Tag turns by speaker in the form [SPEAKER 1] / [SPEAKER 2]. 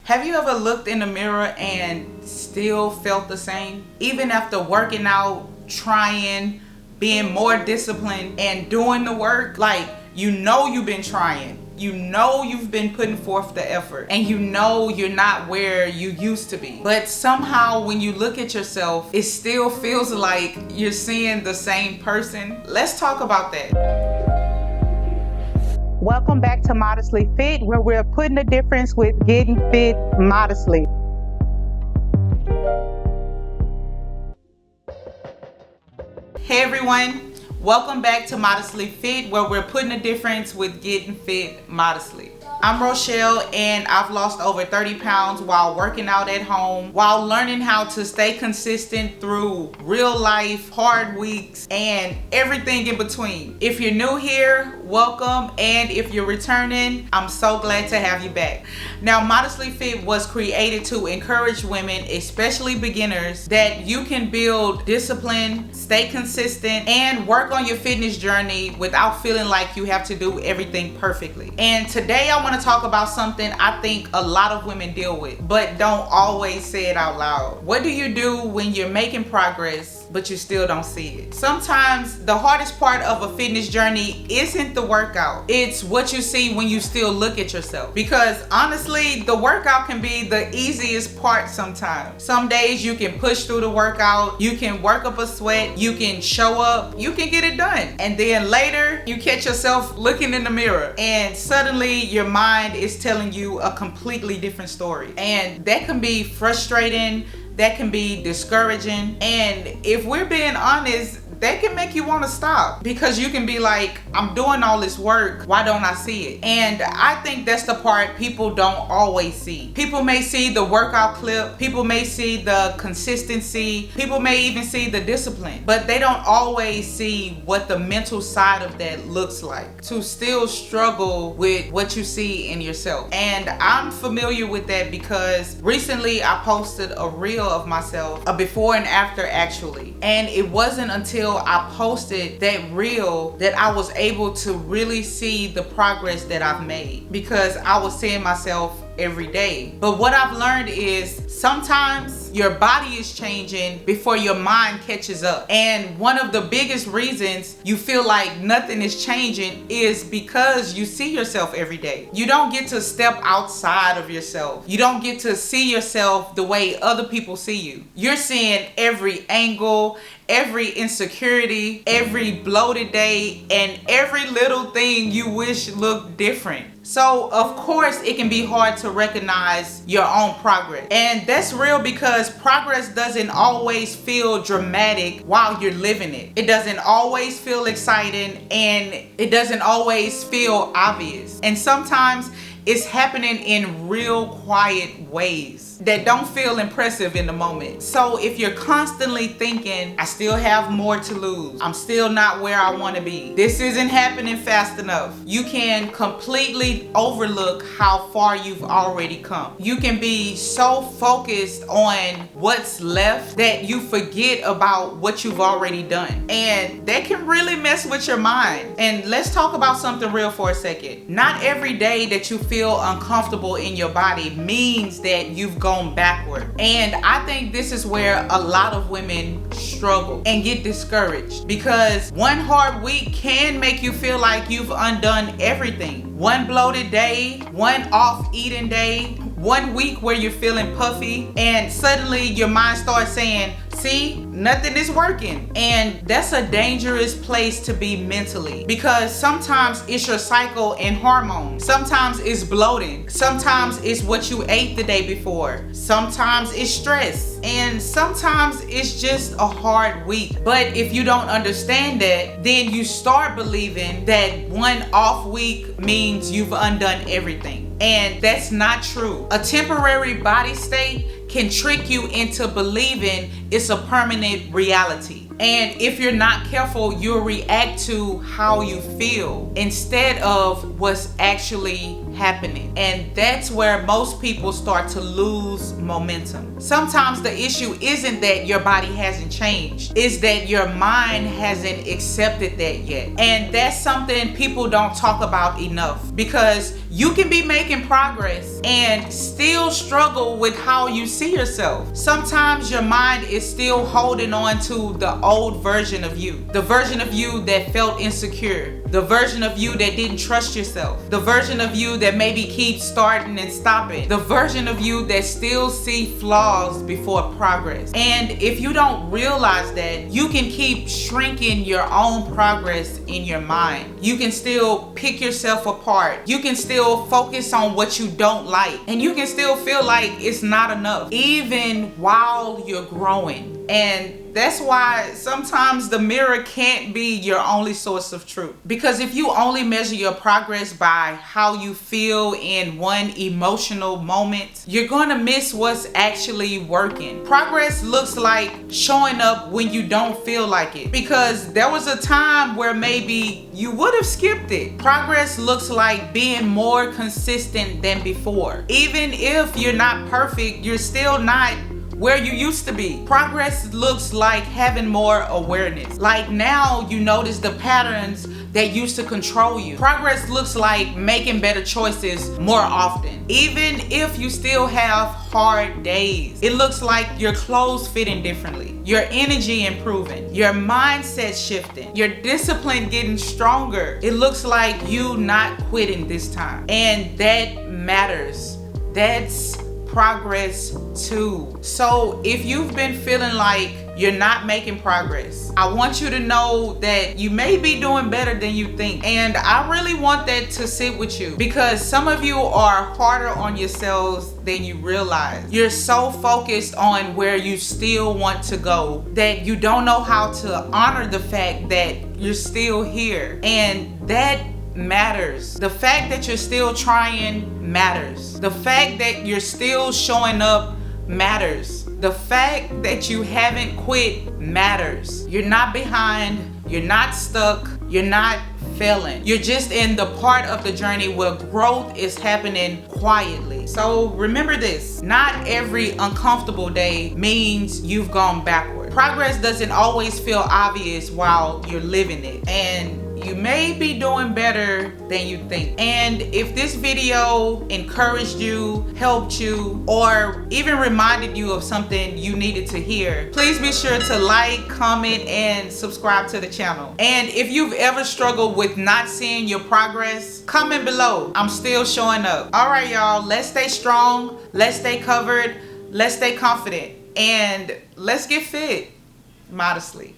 [SPEAKER 1] Have you ever looked in the mirror and still felt the same? Even after working out, trying, being more disciplined, and doing the work, like you've been trying. You've been putting forth the effort, and you're not where you used to be. But somehow when you look at yourself, it still feels like you're seeing the same person. Let's talk about that.
[SPEAKER 2] Welcome back to Modestly Fit, where we're putting the difference with getting fit modestly.
[SPEAKER 1] Hey everyone, welcome back to Modestly Fit, where we're putting a difference with getting fit modestly. I'm Rochelle, and I've lost over 30 pounds while working out at home, while learning how to stay consistent through real life, hard weeks, and everything in between. If you're new here, welcome, and if you're returning, I'm so glad to have you back. Now, Modestly Fit was created to encourage women, especially beginners, that you can build discipline, stay consistent, and work on your fitness journey without feeling like you have to do everything perfectly. And today I want to talk about something I think a lot of women deal with, but don't always say it out loud. What do you do when you're making progress, but you still don't see it? Sometimes the hardest part of a fitness journey isn't the workout. It's what you see when you still look at yourself. Because honestly, the workout can be the easiest part sometimes. Some days you can push through the workout, you can work up a sweat, you can show up, you can get it done. And then later, you catch yourself looking in the mirror, and suddenly your mind is telling you a completely different story. And that can be frustrating, that can be discouraging, and if we're being honest, that can make you want to stop, because you can be like, I'm doing all this work, why don't I see it? And I think that's the part people don't always see. People may see the workout clip, people may see the consistency, people may even see the discipline, but they don't always see what the mental side of that looks like, to still struggle with what you see in yourself. And I'm familiar with that because recently I posted a reel of myself, a before and after actually, and it wasn't until I posted that reel that I was able to really see the progress that I've made, because I was seeing myself every day. But what I've learned is sometimes your body is changing before your mind catches up. And one of the biggest reasons you feel like nothing is changing is because you see yourself every day. You don't get to step outside of yourself. You don't get to see yourself the way other people see you. You're seeing every angle, every insecurity, every bloated day, and every little thing you wish looked different. So of course it can be hard to recognize your own progress. And that's real, because progress doesn't always feel dramatic while you're living it. It doesn't always feel exciting, and it doesn't always feel obvious. And sometimes it's happening in real quiet ways that don't feel impressive in the moment. So if you're constantly thinking, I still have more to lose, I'm still not where I want to be, this isn't happening fast enough, you can completely overlook how far you've already come. You can be so focused on what's left that you forget about what you've already done. And that can really mess with your mind. And let's talk about something real for a second. Not every day that you feel uncomfortable in your body means that you've gone backward. And I think this is where a lot of women struggle and get discouraged, because one hard week can make you feel like you've undone everything. One bloated day, one off eating day, one week where you're feeling puffy, and suddenly your mind starts saying, see, nothing is working. And that's a dangerous place to be mentally, because sometimes it's your cycle and hormones, sometimes it's bloating, sometimes it's what you ate the day before, sometimes it's stress, and sometimes it's just a hard week. But if you don't understand that, then you start believing that one off week means you've undone everything. And that's not true. A temporary body state can trick you into believing it's a permanent reality. And if you're not careful, you'll react to how you feel instead of what's actually happening. And that's where most people start to lose momentum. Sometimes the issue isn't that your body hasn't changed, it's that your mind hasn't accepted that yet. And that's something people don't talk about enough, because you can be making progress and still struggle with how you see yourself. Sometimes your mind is still holding on to the old version of you, the version of you that felt insecure, the version of you that didn't trust yourself, the version of you that maybe keeps starting and stopping, the version of you that still see flaws before progress. And if you don't realize that, you can keep shrinking your own progress in your mind. You can still pick yourself apart. You can still focus on what you don't like, and you can still feel like it's not enough, even while you're growing. And that's why sometimes the mirror can't be your only source of truth. Because if you only measure your progress by how you feel in one emotional moment, you're going to miss what's actually working. Progress looks like showing up when you don't feel like it, because there was a time where maybe you would have skipped it. Progress looks like being more consistent than before. Even if you're not perfect, you're still not where you used to be. Progress looks like having more awareness. Like now you notice the patterns that used to control you. Progress looks like making better choices more often. Even if you still have hard days, it looks like your clothes fitting differently, your energy improving, your mindset shifting, your discipline getting stronger. It looks like you not quitting this time. And that matters. That's progress too. So if you've been feeling like you're not making progress, I want you to know that you may be doing better than you think. And I really want that to sit with you, because some of you are harder on yourselves than you realize. You're so focused on where you still want to go that you don't know how to honor the fact that you're still here. And that matters. The fact that you're still trying matters. The fact that you're still showing up matters. The fact that you haven't quit matters. You're not behind, you're not stuck, you're not failing. You're just in the part of the journey where growth is happening quietly. So remember this, not every uncomfortable day means you've gone backward. Progress doesn't always feel obvious while you're living it, and you may be doing better than you think. And if this video encouraged you, helped you, or even reminded you of something you needed to hear, please be sure to like, comment, and subscribe to the channel. And if you've ever struggled with not seeing your progress, comment below. I'm still showing up. All right, y'all, let's stay strong, let's stay covered, let's stay confident, and let's get fit modestly.